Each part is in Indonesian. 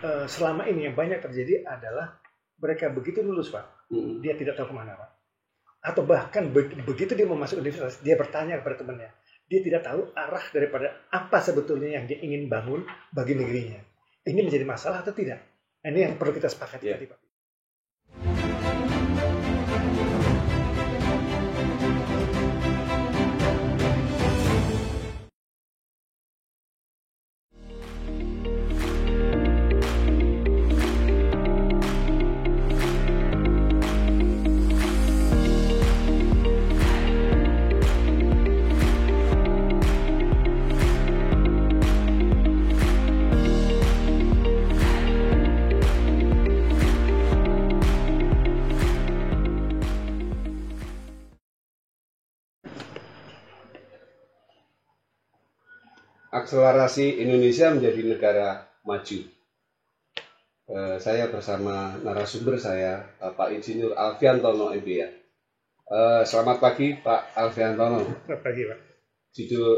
selama ini yang banyak terjadi adalah mereka begitu lulus Pak, dia tidak tahu kemana Pak. Atau bahkan begitu dia mau masuk universitas, dia bertanya kepada temannya. Dia tidak tahu arah daripada apa sebetulnya yang dia ingin bangun bagi negerinya. Ini menjadi masalah atau tidak? Ini yang perlu kita sepakati tadi Pak. Akselerasi Indonesia menjadi negara maju. Saya bersama narasumber saya, Pak Insinyur Alfiantono MBA. Selamat pagi Pak Alfiantono. Selamat pagi Pak. Judul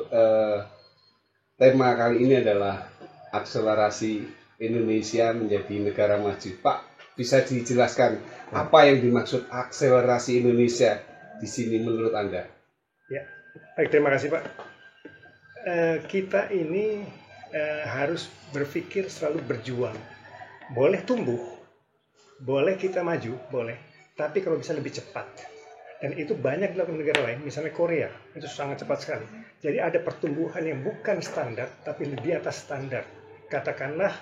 tema kali ini adalah akselerasi Indonesia menjadi negara maju. Pak, bisa dijelaskan apa yang dimaksud akselerasi Indonesia di sini menurut Anda? Ya, baik, terima kasih Pak. Kita ini harus berpikir selalu berjuang. Boleh tumbuh, boleh kita maju, boleh. Tapi kalau bisa lebih cepat. Dan itu banyak dilakukan negara lain, misalnya Korea, itu sangat cepat sekali. Jadi ada pertumbuhan yang bukan standar, tapi lebih atas standar. Katakanlah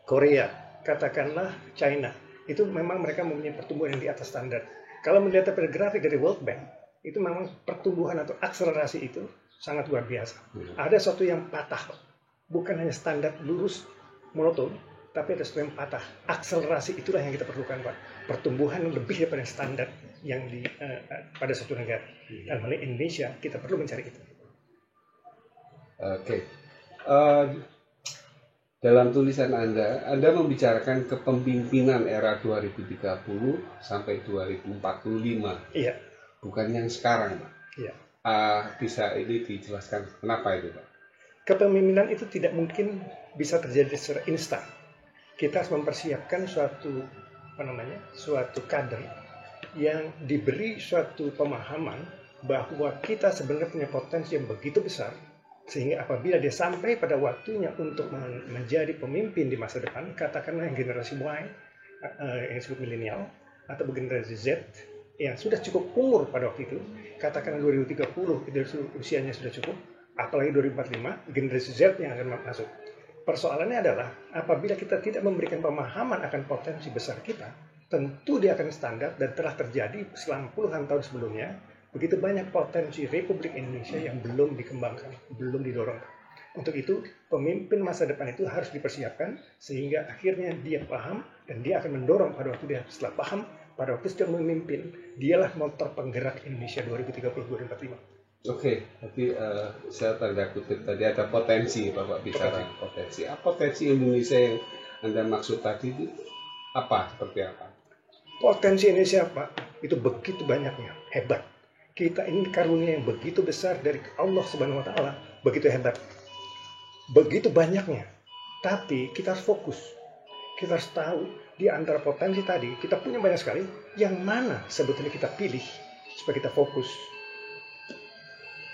Korea, katakanlah China. Itu memang mereka mempunyai pertumbuhan yang di atas standar. Kalau melihat pada grafik dari World Bank, itu memang pertumbuhan atau akselerasi itu sangat luar biasa. Ada sesuatu yang patah, bukan hanya standar lurus monoton, tapi ada sesuatu yang patah. Akselerasi itulah yang kita perlukan Pak. Pertumbuhan yang lebih daripada standar yang pada suatu negara. Dan melalui Indonesia kita perlu mencari itu. Oke. Dalam tulisan Anda membicarakan kepemimpinan era 2030 sampai 2045. Iya. Bukan yang sekarang, Pak. Iya. Bisa ini dijelaskan kenapa itu, Pak? Kepemimpinan itu tidak mungkin bisa terjadi secara instan. Kita harus mempersiapkan suatu kader yang diberi suatu pemahaman bahwa kita sebenarnya punya potensi yang begitu besar, sehingga apabila dia sampai pada waktunya untuk menjadi pemimpin di masa depan, katakanlah yang generasi Y, yang disebut milenial, atau generasi Z, yang sudah cukup umur pada waktu itu, katakan 2030 itu usianya sudah cukup, apalagi 2045 generasi Z yang akan masuk. Persoalannya adalah apabila kita tidak memberikan pemahaman akan potensi besar kita, tentu dia akan standar dan telah terjadi selama puluhan tahun sebelumnya. Begitu banyak potensi Republik Indonesia yang belum dikembangkan, belum didorong. Untuk itu, pemimpin masa depan itu harus dipersiapkan sehingga akhirnya dia paham dan dia akan mendorong pada waktu dia setelah paham. Pada waktu dia memimpin, dialah motor penggerak Indonesia 2030-2045. Oke, tapi saya tanda kutip tadi ada potensi, Bapak bicara potensi. Potensi Indonesia yang Anda maksud tadi itu apa? Seperti apa? Potensi Indonesia, Pak, itu begitu banyaknya, hebat. Kita ini karunia yang begitu besar dari Allah Subhanahu Wa Taala, begitu hebat, begitu banyaknya. Tapi kita harus fokus. Kita harus tahu di antara potensi tadi, kita punya banyak sekali, yang mana sebetulnya kita pilih supaya kita fokus.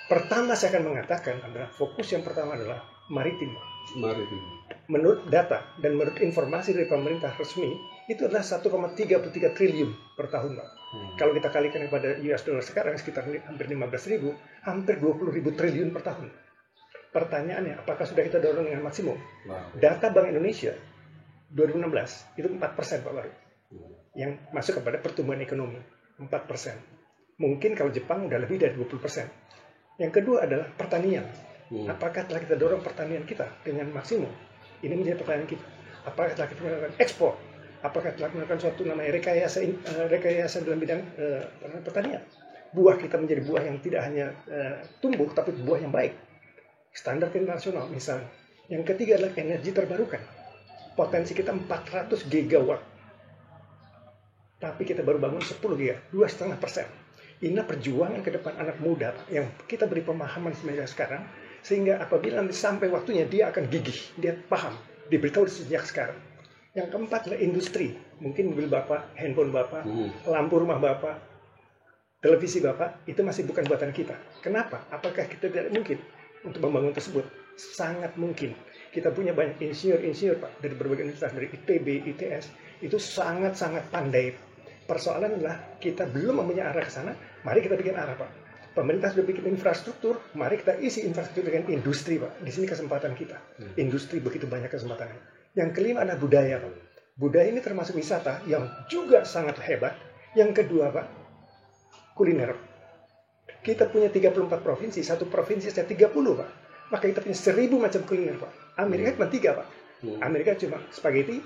Pertama saya akan mengatakan adalah fokus yang pertama adalah maritim. Maritim. Menurut data dan menurut informasi dari pemerintah resmi, itu adalah 1,33 triliun per tahun, Pak. Kalau kita kalikan kepada US dollar sekarang sekitar hampir 15.000, hampir 20.000 triliun per tahun. Pertanyaannya, apakah sudah kita dorong dengan maksimum? Data Bank Indonesia 2016 itu 4% Pak baru yang masuk kepada pertumbuhan ekonomi, 4%. Mungkin kalau Jepang udah lebih dari 20%. Yang kedua adalah pertanian. Apakah telah kita dorong pertanian kita dengan maksimum? Ini menjadi pertanyaan kita. Apakah telah kita melakukan ekspor? Apakah telah melakukan suatu namanya rekayasa dalam bidang pertanian? Buah kita menjadi buah yang tidak hanya tumbuh, tapi buah yang baik. Standar internasional misalnya. Yang ketiga adalah energi terbarukan. Potensi kita 400 gigawatt. Tapi kita baru bangun 10 giga, 2,5%. Ini perjuangan ke depan anak muda yang kita beri pemahaman sekarang, sehingga apabila nanti sampai waktunya dia akan gigih, dia paham, diberitahu sejak sekarang. Yang keempat adalah industri. Mungkin mobil Bapak, handphone Bapak, lampu rumah Bapak, televisi Bapak, itu masih bukan buatan kita. Kenapa? Apakah kita tidak mungkin untuk membangun tersebut? Sangat mungkin. Kita punya banyak insinyur-insinyur Pak, dari berbagai universitas, dari ITB, ITS, itu sangat-sangat pandai. Persoalan adalah kita belum mempunyai arah ke sana, mari kita bikin arah Pak. Pemerintah sudah bikin infrastruktur, mari kita isi infrastruktur dengan industri Pak. Di sini kesempatan kita. Industri begitu banyak kesempatannya. Yang kelima adalah budaya Pak. Budaya ini termasuk wisata yang juga sangat hebat. Yang kedua Pak, kuliner. Kita punya 34 provinsi, satu provinsi saja 30 Pak. Maka kita punya 1000 macam kuliner Pak. Amerika cuma 3 Pak. Amerika cuma spaghetti,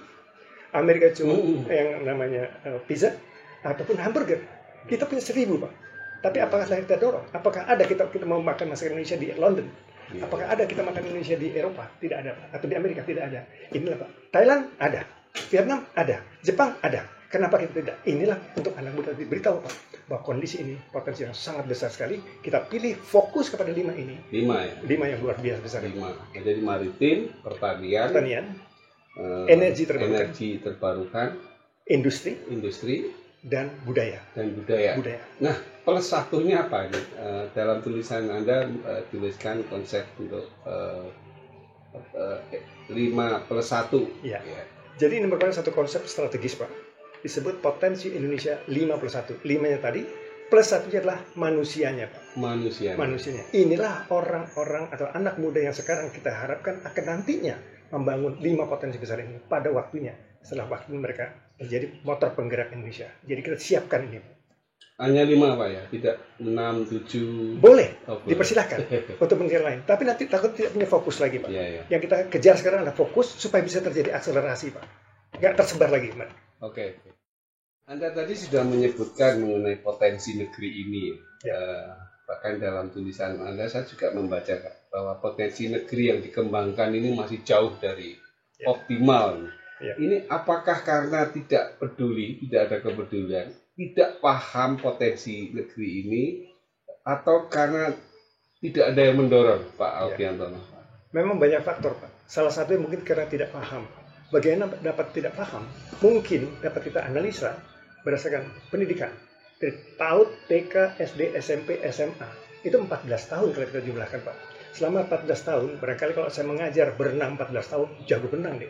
Amerika cuma yang namanya pizza, ataupun hamburger. Kita punya 1000 Pak. Tapi apakah kita dorong? Apakah ada kita mau makan masakan Indonesia di London? Apakah ada kita makan Indonesia di Eropa? Tidak ada Pak. Atau di Amerika? Tidak ada. Inilah Pak. Thailand ada. Vietnam ada. Jepang ada. Kenapa kita tidak? Inilah untuk anak muda diberitahu Pak, bahwa kondisi ini potensi yang sangat besar sekali. Kita pilih fokus kepada 5 ini. 5 ya? 5 yang luar biasa besar. 5. Jadi maritim, pertanian, energi terbarukan, industri, dan budaya. Nah, plus satunya apa ini? Dalam tulisan Anda tuliskan konsep untuk 5+1. Ya. Jadi ini merupakan satu konsep strategis Pak. Disebut potensi Indonesia 5+1. 5-nya tadi, plus 1-nya adalah manusianya Pak. Manusianya. Inilah orang-orang atau anak muda yang sekarang kita harapkan akan nantinya membangun 5 potensi besar ini pada waktunya. Setelah waktu mereka menjadi motor penggerak Indonesia. Jadi kita siapkan ini. Hanya 5 Pak ya? Tidak 6, 7? Boleh, dipersilahkan untuk penggerak lain. Tapi nanti takut tidak punya fokus lagi Pak. Yang kita kejar sekarang adalah fokus supaya bisa terjadi akselerasi Pak. Nggak tersebar lagi Pak. Oke. Anda tadi sudah menyebutkan mengenai potensi negeri ini. Bahkan dalam tulisan Anda saya juga membaca bahwa potensi negeri yang dikembangkan ini masih jauh dari optimal. Ini apakah karena tidak peduli, tidak ada kepedulian, tidak paham potensi negeri ini, atau karena tidak ada yang mendorong, Pak Alfiantono? Memang banyak faktor, Pak. Salah satunya mungkin karena tidak paham. Bagaimana dapat tidak paham? Mungkin dapat kita analisa berdasarkan pendidikan. Dari PAUD, TK, SD, SMP, SMA. Itu 14 tahun kalau kita jumlahkan, Pak. Selama 14 tahun, barangkali kalau saya mengajar berenang 14 tahun, jago berenang deh.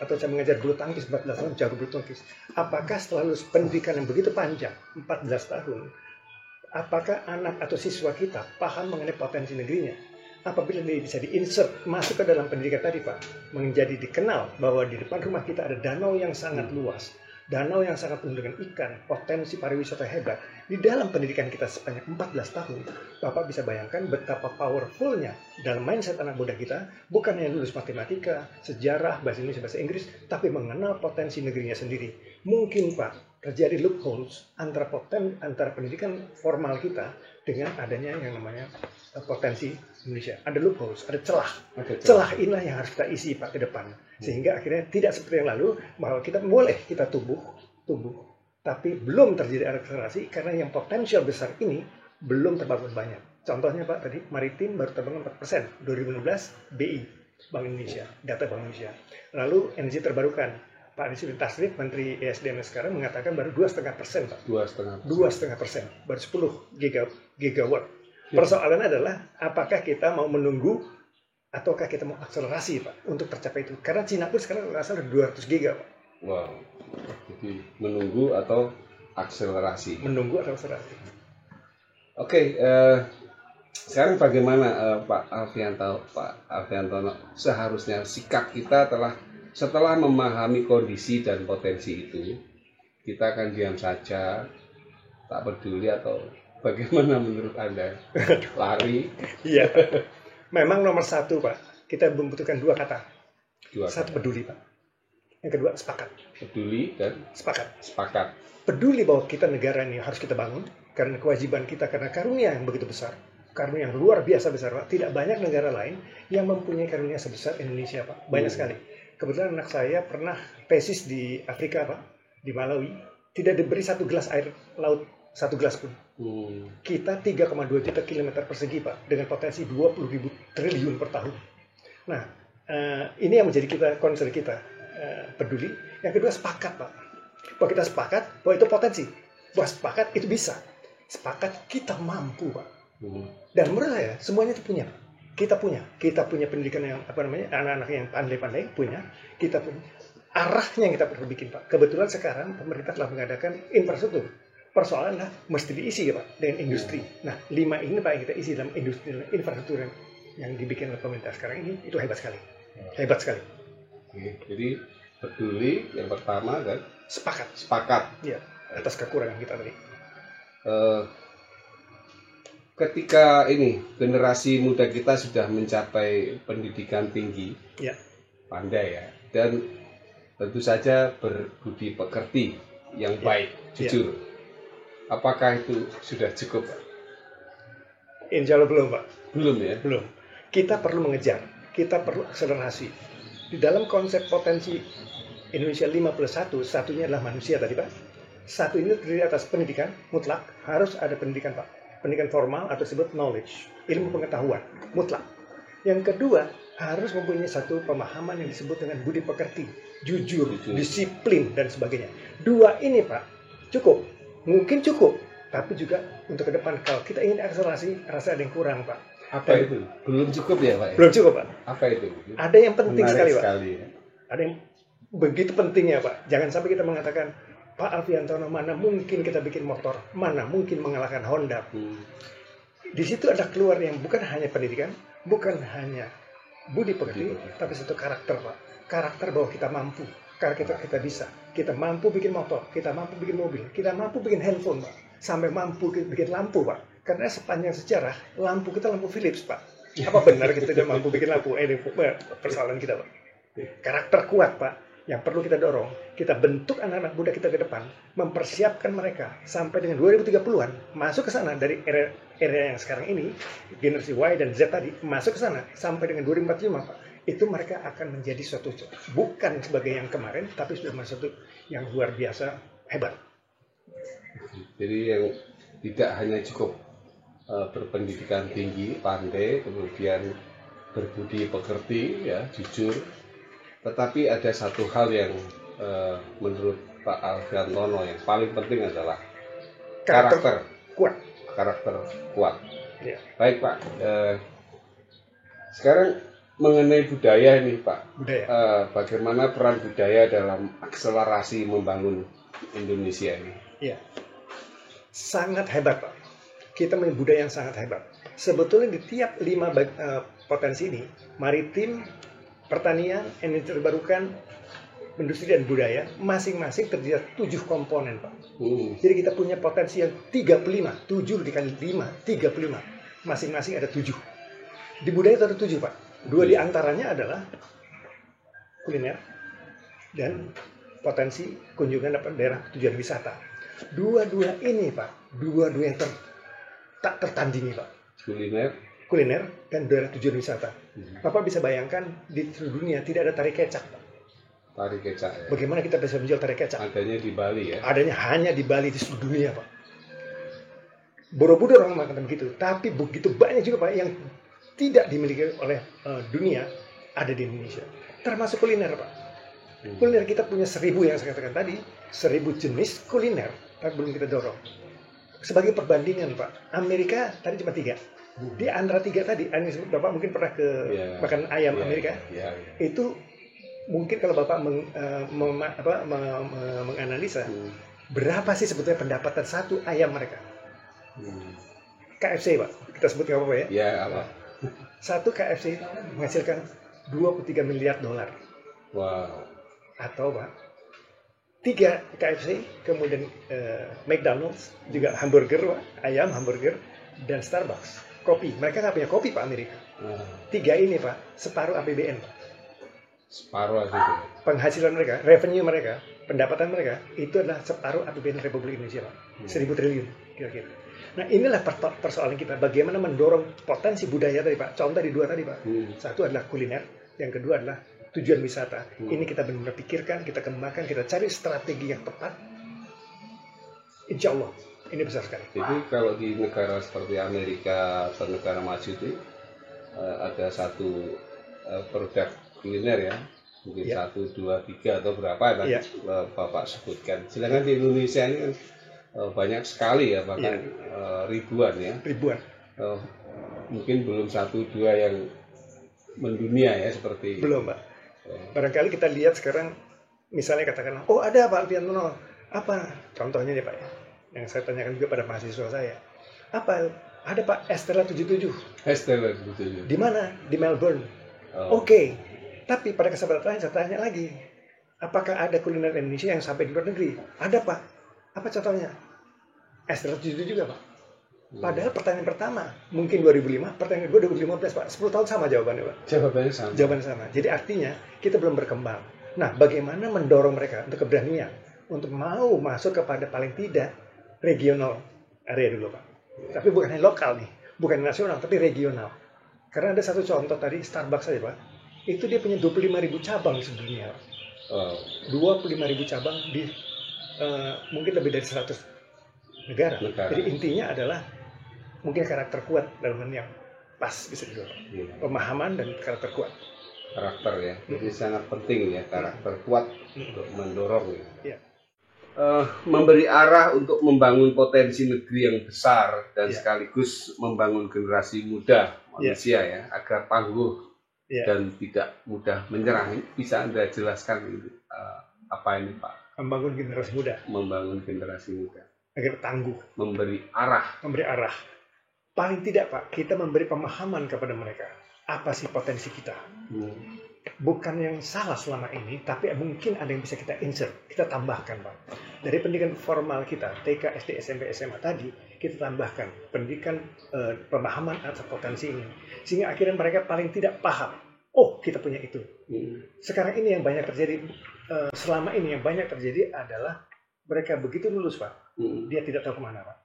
Atau saya mengajar bulu tangkis 14 tahun, jago bulu tangkis. Apakah setelah lulus pendidikan yang begitu panjang, 14 tahun, apakah anak atau siswa kita paham mengenai potensi negerinya? Apabila dia bisa diinsert masuk ke dalam pendidikan tadi Pak, menjadi dikenal bahwa di depan rumah kita ada danau yang sangat luas, danau yang sangat penuh dengan ikan, potensi pariwisata hebat. Di dalam pendidikan kita sepanjang 14 tahun, Bapak bisa bayangkan betapa powerfulnya dalam mindset anak muda kita, bukan hanya lulus matematika, sejarah, bahasa Indonesia, bahasa Inggris, tapi mengenal potensi negerinya sendiri. Mungkin Pak, terjadi loopholes antara pendidikan formal kita dengan adanya yang namanya potensi Indonesia. Ada loopholes, ada celah. Celah inilah yang harus kita isi Pak ke depan. Sehingga akhirnya tidak seperti yang lalu, bahwa kita boleh kita tumbuh, tapi belum terjadi akselerasi karena yang potensial besar ini belum terbangun banyak. Contohnya Pak, tadi maritim baru terbangun 4%, 2016 BI, Bank Indonesia, data Bank Indonesia. Lalu energi terbarukan, Pak Rizky Tasrif, Menteri ESDM sekarang mengatakan baru 2,5% Pak. 2,5%, baru 10 gigawatt. Persoalannya adalah apakah kita mau menunggu ataukah kita mau akselerasi Pak untuk tercapai itu. Karena Cina pun sekarang asal 200 giga Pak. Wow, jadi menunggu atau akselerasi. Oke, sekarang bagaimana Pak Alfiantono, seharusnya sikap kita setelah memahami kondisi dan potensi itu, kita akan diam saja, tak peduli, atau bagaimana menurut Anda? Lari? Iya, memang nomor 1 Pak, kita membutuhkan 2 kata. Satu, peduli Pak. Yang kedua, sepakat. Peduli dan sepakat. Peduli bahwa kita negara ini harus kita bangun karena kewajiban kita, karena karunia yang begitu besar, karunia yang luar biasa besar Pak. Tidak banyak negara lain yang mempunyai karunia sebesar Indonesia Pak. Banyak sekali. Kebetulan anak saya pernah tesis di Afrika Pak, di Malawi, tidak diberi 1 gelas air laut, 1 gelas pun. Kita 3,2 juta kilometer persegi Pak, dengan potensi 20.000 triliun per tahun. Nah, ini yang menjadi concern kita. peduli. Yang kedua sepakat, Pak. Bahwa kita sepakat bahwa itu potensi. Bahwa sepakat itu bisa. Sepakat kita mampu, Pak. Dan menurut saya semuanya itu punya. Kita punya pendidikan yang anak-anak yang pandai-pandai punya. Kita punya arahnya yang kita perlu bikin, Pak. Kebetulan sekarang pemerintah telah mengadakan infrastruktur. Persoalannya mesti diisi ya, Pak, dengan industri. Nah, 5 ini Pak yang kita isi dalam industri infrastruktur yang dibikin oleh pemerintah sekarang ini itu hebat sekali. Hebat sekali. Jadi peduli yang pertama kan sepakat. Ya, atas kekurangan kita tadi. Ketika ini generasi muda kita sudah mencapai pendidikan tinggi, ya, pandai ya, dan tentu saja berbudi pekerti yang baik, jujur. Apakah itu sudah cukup, Pak? Insya Allah belum, Pak. Belum ya? Belum. Kita perlu mengejar, kita perlu akselerasi. Di dalam konsep potensi Indonesia 5+1, satunya adalah manusia tadi, Pak. Satu ini terdiri atas pendidikan, mutlak, harus ada pendidikan, Pak. Pendidikan formal atau disebut knowledge, ilmu pengetahuan, mutlak. Yang kedua, harus mempunyai satu pemahaman yang disebut dengan budi pekerti, jujur, disiplin, dan sebagainya. 2 ini, Pak, cukup. Mungkin cukup, tapi juga untuk ke depan kalau kita ingin akselerasi, rasa ada yang kurang, Pak. Apa itu? Belum cukup ya, Pak? Belum cukup, Pak. Apa itu? Ada yang penting sekali, Pak. Ya. Ada yang begitu pentingnya, Pak. Jangan sampai kita mengatakan, Pak Alfiantono, mana mungkin kita bikin motor, mana mungkin mengalahkan Honda. Di situ ada keluar yang bukan hanya pendidikan, bukan hanya budi pekerti, tapi satu karakter, Pak. Karakter bahwa kita mampu. Karena kita bisa, kita mampu bikin motor, kita mampu bikin mobil, kita mampu bikin handphone, Pak. Sampai mampu bikin lampu, Pak. Karena sepanjang sejarah, lampu kita lampu Philips, Pak. Apa benar kita tidak mampu bikin lampu? Ini persoalan kita, Pak. Karakter kuat, Pak, yang perlu kita dorong. Kita bentuk anak-anak muda kita ke depan, mempersiapkan mereka sampai dengan 2030-an, masuk ke sana dari era yang sekarang ini, generasi Y dan Z tadi, masuk ke sana sampai dengan 2045, Pak. Itu mereka akan menjadi suatu bukan sebagai yang kemarin, tapi sudah suatu yang luar biasa hebat. Jadi yang tidak hanya cukup berpendidikan tinggi, pandai, kemudian berbudi pekerti, ya, jujur, tetapi ada satu hal yang menurut Pak Alfiantono yang paling penting adalah karakter kuat. Karakter kuat. Ya. Baik, Pak. Sekarang mengenai budaya ini, Pak, bagaimana peran budaya dalam akselerasi membangun Indonesia ini? Iya, sangat hebat, Pak. Kita punya budaya yang sangat hebat. Sebetulnya di tiap 5 potensi ini, maritim, pertanian, energi terbarukan, industri dan budaya, masing-masing terdiri 7 komponen, Pak. Jadi kita punya potensi yang 35, 7 dikali 5, 35. Masing-masing ada 7. Di budaya ada 7, Pak. 2 di antaranya adalah kuliner dan potensi kunjungan daerah tujuan wisata. Dua-dua ini, Pak, dua-dua yang tak tertandingi, Pak. Kuliner dan daerah tujuan wisata. Bapak bisa bayangkan di seluruh dunia tidak ada tari kecak, Pak. Tari kecak, ya. Bagaimana kita bisa menjual tari kecak? Adanya di Bali, ya. Adanya hanya di Bali, di seluruh dunia, Pak. Borobudur orang mengatakan begitu, tapi begitu banyak juga, Pak, yang tidak dimiliki oleh dunia ada di Indonesia. Termasuk kuliner, Pak. Kuliner kita punya 1000 yang saya katakan tadi, 1000 jenis kuliner, tapi belum kita dorong. Sebagai perbandingan, Pak, Amerika tadi cuma 3. Di antara 3 tadi, Bapak mungkin pernah ke makan ayam Amerika. Itu mungkin kalau Bapak menganalisa berapa sih sebetulnya pendapatan satu ayam mereka. KFC, Pak, kita sebut nggak apa-apa ya? Ya, apa? Satu KFC menghasilkan 23 miliar dolar. Wow. Atau, Pak, 3 KFC, kemudian McDonald's, juga hamburger, Pak, ayam, hamburger, dan Starbucks. Kopi, mereka nggak punya kopi, Pak, Amerika. 3 ini, Pak, separuh APBN, Pak. Separuh itu. Penghasilan mereka, revenue mereka, pendapatan mereka, itu adalah separuh APBN Republik Indonesia, Pak. 1000 triliun, kira-kira. Nah, inilah persoalan kita. Bagaimana mendorong potensi budaya tadi, Pak. Contoh di 2 tadi, Pak. Satu adalah kuliner, yang kedua adalah tujuan wisata. Ini kita benar-benar pikirkan, kita kembangkan, kita cari strategi yang tepat. Insya Allah, ini besar sekali. Jadi kalau di negara seperti Amerika atau negara maju itu ada satu produk kuliner, ya, Mungkin Ya. 1, 2, 3 atau berapa tadi Ya. Bapak sebutkan. Sedangkan di Indonesia ini kan banyak sekali ya, bahkan ribuan ya. Ribuan. Mungkin belum 1, 2 yang mendunia ya seperti Belum, Pak. Barangkali kita lihat sekarang, misalnya katakanlah, oh ada Pak Alfiantono, apa? Contohnya nih Pak ya, yang saya tanyakan juga pada mahasiswa saya. Apa? Ada Pak, Estella 77. Estella 77. Di mana? Di Melbourne. Oh. Oke. Tapi pada kesempatan lain saya tanya lagi, apakah ada kuliner Indonesia yang sampai di luar negeri? Ada Pak. Apa contohnya? Estella 77 juga Pak. Padahal pertanyaan pertama mungkin 2005, pertanyaan kedua 2015 Pak. 10 tahun sama jawabannya Pak. Jawabannya sama. Jawabannya sama. Jadi artinya kita belum berkembang. Nah, bagaimana mendorong mereka untuk keberanian, untuk mau masuk kepada paling tidak regional area dulu Pak. Tapi bukan hanya lokal nih, bukan nasional, tapi regional. Karena ada satu contoh tadi Starbucks saja Pak. Itu dia punya 25.000 cabang di sedunia. Pak. 25.000 cabang di mungkin lebih dari 100 negara. Jadi intinya adalah mungkin karakter kuat dalam hal yang pas bisa juga. Pemahaman dan karakter kuat. Karakter ya, jadi sangat penting ya karakter kuat untuk mendorong ya. Memberi arah untuk membangun potensi negeri yang besar dan sekaligus membangun generasi muda manusia ya agar tangguh dan tidak mudah menyerah. Bisa Anda jelaskan apa ini Pak? Membangun generasi muda. Membangun generasi muda. Agar tangguh. Memberi arah. Memberi arah. Paling tidak Pak, kita memberi pemahaman kepada mereka. Apa sih potensi kita? Bukan yang salah selama ini, tapi mungkin ada yang bisa kita insert, kita tambahkan Pak. Dari pendidikan formal kita, TK, SD, SMP, SMA tadi, kita tambahkan pendidikan pemahaman atas potensi ini. Sehingga akhirnya mereka paling tidak paham, oh kita punya itu. Sekarang ini yang banyak terjadi, selama ini yang banyak terjadi adalah mereka begitu lulus Pak, dia tidak tahu kemana Pak.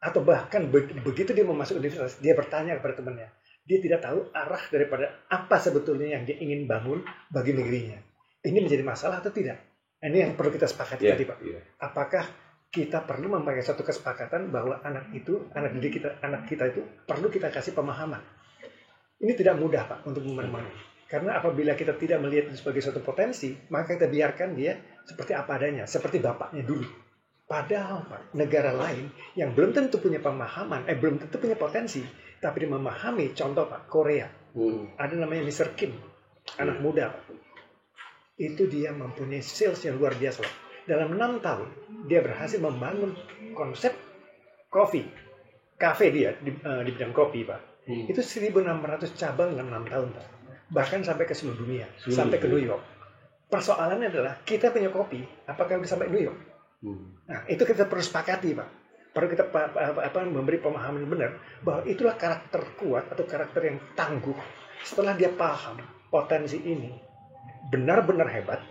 Atau bahkan begitu dia mau masuk universitas, dia bertanya kepada temannya. Dia tidak tahu arah daripada apa sebetulnya yang dia ingin bangun bagi negerinya. Ini menjadi masalah atau tidak? Ini yang perlu kita sepakati tadi Pak. Apakah kita perlu memakai satu kesepakatan bahwa anak kita itu perlu kita kasih pemahaman. Ini tidak mudah Pak untuk memahami. Karena apabila kita tidak melihat itu sebagai suatu potensi, maka kita biarkan dia seperti apa adanya, seperti bapaknya dulu. Padahal Pak, negara lain yang belum tentu punya pemahaman, belum tentu punya potensi, tapi dia memahami, contoh Pak, Korea. Ada namanya Mr. Kim, anak muda Pak. Itu dia mempunyai sales yang luar biasa Pak. Dalam 6 tahun, dia berhasil membangun konsep kopi. Cafe dia di bidang kopi Pak. Itu 1.600 cabang dalam 6 tahun Pak. Bahkan sampai ke seluruh dunia, sampai ke New York. Persoalannya adalah, kita punya kopi, apakah bisa sampai New York? Nah, itu kita perlu sepakati Pak. Perlu kita memberi pemahaman yang benar bahwa itulah karakter kuat atau karakter yang tangguh. Setelah dia paham potensi ini benar-benar hebat,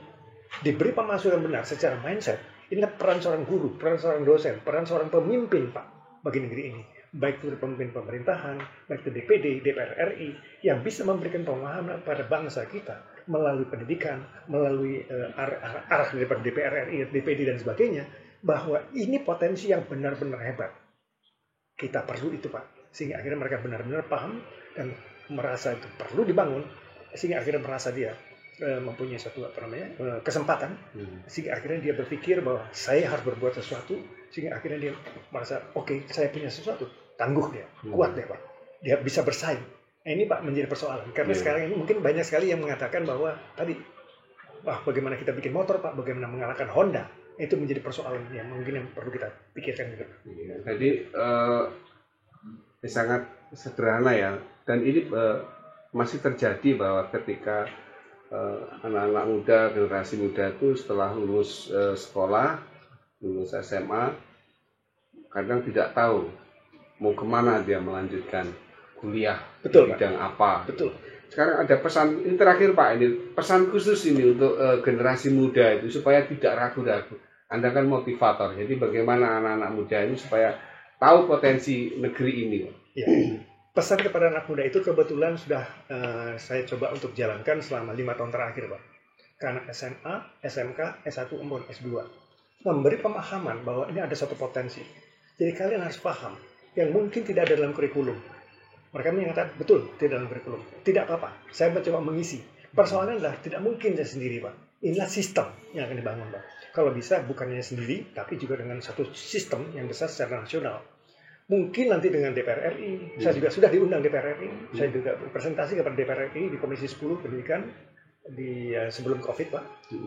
diberi pemasukan benar secara mindset, inilah peran seorang guru, peran seorang dosen, peran seorang pemimpin Pak bagi negeri ini. Baik itu pemimpin pemerintahan, baik itu DPD, DPR RI, yang bisa memberikan pemahaman pada bangsa kita melalui pendidikan, melalui arah daripada DPR RI, DPD dan sebagainya, bahwa ini potensi yang benar-benar hebat. Kita perlu itu Pak, sehingga akhirnya mereka benar-benar paham dan merasa itu perlu dibangun, sehingga akhirnya merasa dia mempunyai suatu kesempatan, sehingga akhirnya dia berpikir bahwa saya harus berbuat sesuatu, sehingga akhirnya dia merasa oke, saya punya sesuatu, tangguh dia, kuat dia Pak, dia bisa bersaing. Nah, ini Pak menjadi persoalan karena sekarang ini mungkin banyak sekali yang mengatakan bahwa tadi, bagaimana kita bikin motor Pak, bagaimana mengalahkan Honda, itu menjadi persoalan yang mungkin yang perlu kita pikirkan juga. Jadi sangat sederhana ya, dan ini masih terjadi bahwa ketika anak-anak muda, generasi muda itu setelah lulus sekolah, lulus SMA, kadang tidak tahu mau kemana dia melanjutkan kuliah. Betul, di bidang Pak. apa. Betul. Sekarang ada pesan, ini terakhir Pak, ini pesan khusus ini untuk generasi muda itu supaya tidak ragu-ragu. Anda kan motivator, jadi bagaimana anak-anak muda ini supaya tahu potensi negeri ini. Ya. Pesan kepada anak muda itu kebetulan sudah saya coba untuk jalankan selama 5 tahun terakhir Pak. Ke anak SMA, SMK, S1, maupun S2. Memberi pemahaman bahwa ini ada suatu potensi. Jadi kalian harus paham yang mungkin tidak ada dalam kurikulum. Mereka menyatakan betul tidak dalam kurikulum. Tidak apa-apa, saya mencoba mengisi. Persoalannya adalah tidak mungkin saya sendiri, Pak. Inilah sistem yang akan dibangun, Pak. Kalau bisa bukan hanya sendiri, tapi juga dengan satu sistem yang besar secara nasional. Mungkin nanti dengan DPR RI, saya juga sudah diundang DPR RI, saya juga presentasi kepada DPR RI di Komisi 10 Pendidikan sebelum COVID, Pak.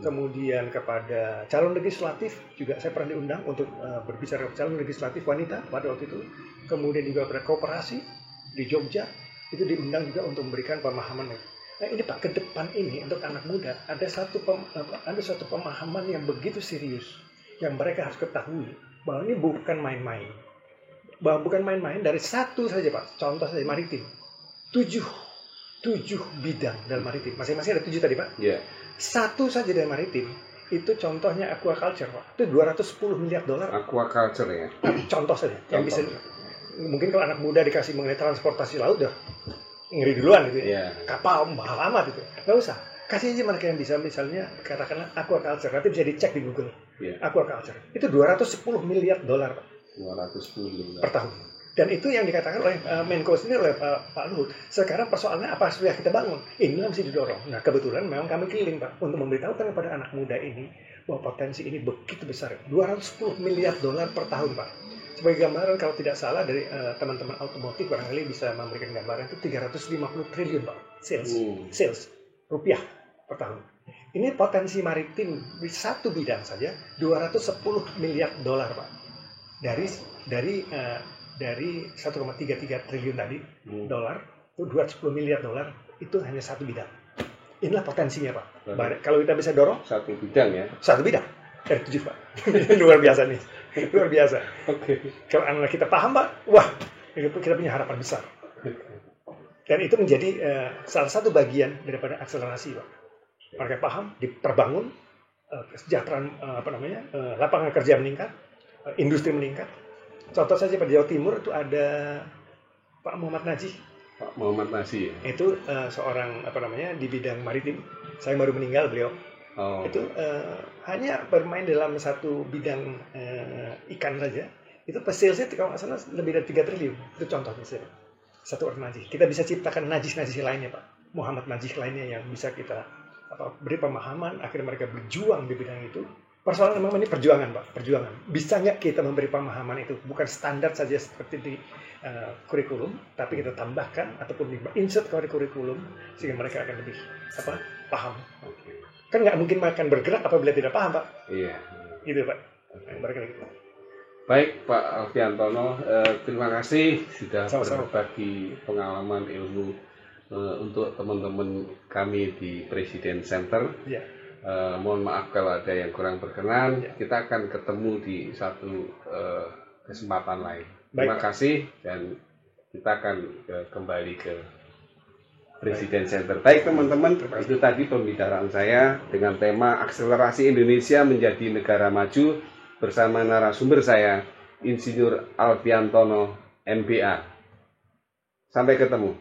Kemudian kepada calon legislatif juga saya pernah diundang untuk berbicara calon legislatif wanita pada waktu itu. Kemudian juga pada koperasi di Jogja itu diundang juga untuk memberikan pemahaman. Nah ini Pak, ke depan ini untuk anak muda ada satu pemahaman yang begitu serius yang mereka harus ketahui bahwa ini bukan main-main. Bahwa bukan main-main dari satu saja, Pak. Contoh saja maritim. 7 bidang dalam maritim. Masing-masing ada 7 tadi, Pak. Yeah. Satu saja dari maritim itu contohnya aquaculture, Pak. Itu $210 miliar. Aquaculture ya. Contoh saja. Yang bisa mungkin kalau anak muda dikasih mengenai transportasi laut dah ngeri duluan gitu ya. Kapal mahal amat itu. Nggak usah. Kasih aja mereka yang bisa misalnya katakanlah aquaculture. Nanti bisa dicek di Google. Aquaculture. Itu $210 miliar, Pak. 210 miliar per tahun. Dan itu yang dikatakan oleh Menko sendiri, oleh Pak Luhut. Sekarang persoalannya apa sudah kita bangun? Inilah mesti didorong. Nah kebetulan memang kami keliling, Pak, untuk memberitahukan kepada anak muda ini bahwa potensi ini begitu besar. $210 miliar per tahun, Pak. Sebagai gambaran kalau tidak salah dari teman-teman otomotif barangkali bisa memberikan gambaran itu 350 triliun, Pak. Sales rupiah per tahun. Ini potensi maritim di satu bidang saja $210 miliar, Pak. Dari 1,33 triliun tadi dolar, itu $210 miliar itu hanya satu bidang. Inilah potensinya, Pak. Kalau kita bisa dorong satu bidang ya. Satu bidang dari 7, Pak. Luar biasa nih. Luar biasa. Kalau anak kita paham, Pak, wah, kita punya harapan besar. Dan itu menjadi salah satu bagian daripada akselerasi, Pak. Mereka paham, diperbangun, kesejahteraan lapangan kerja meningkat, industri meningkat. Contoh saja pada Jawa Timur itu ada Pak Muhammad Najih. Pak Muhammad Najih. Itu seorang di bidang maritim. Saya baru meninggal beliau. Itu hanya bermain dalam satu bidang ikan saja. Itu salesnya kalau nggak salah lebih dari 3 triliun. Itu contohnya saya. Satu orang Najih. Kita bisa ciptakan Najih lainnya, Pak. Muhammad Najih lainnya yang bisa kita beri pemahaman. Akhirnya mereka berjuang di bidang itu. Persoalan memang ini perjuangan, Pak, perjuangan. Bisa nggak kita memberi pemahaman itu? Bukan standar saja seperti di kurikulum, tapi kita tambahkan ataupun insert ke kurikulum sehingga mereka akan lebih paham. Kan nggak mungkin makan bergerak apabila tidak paham, Pak. Iya. Gitu, Pak. Mereka gitu. Baik, Pak Alfiantono, terima kasih sudah Sama-sama, berbagi pengalaman ilmu untuk teman-teman kami di Presiden Center. Ya. Mohon maaf kalau ada yang kurang berkenan. Kita akan ketemu di satu kesempatan lain. Terima kasih dan kita akan kembali ke Presiden Center. Baik teman-teman, itu tadi pembicaraan saya dengan tema akselerasi Indonesia menjadi negara maju bersama narasumber saya, Insinyur Alfiantono, MBA. Sampai ketemu.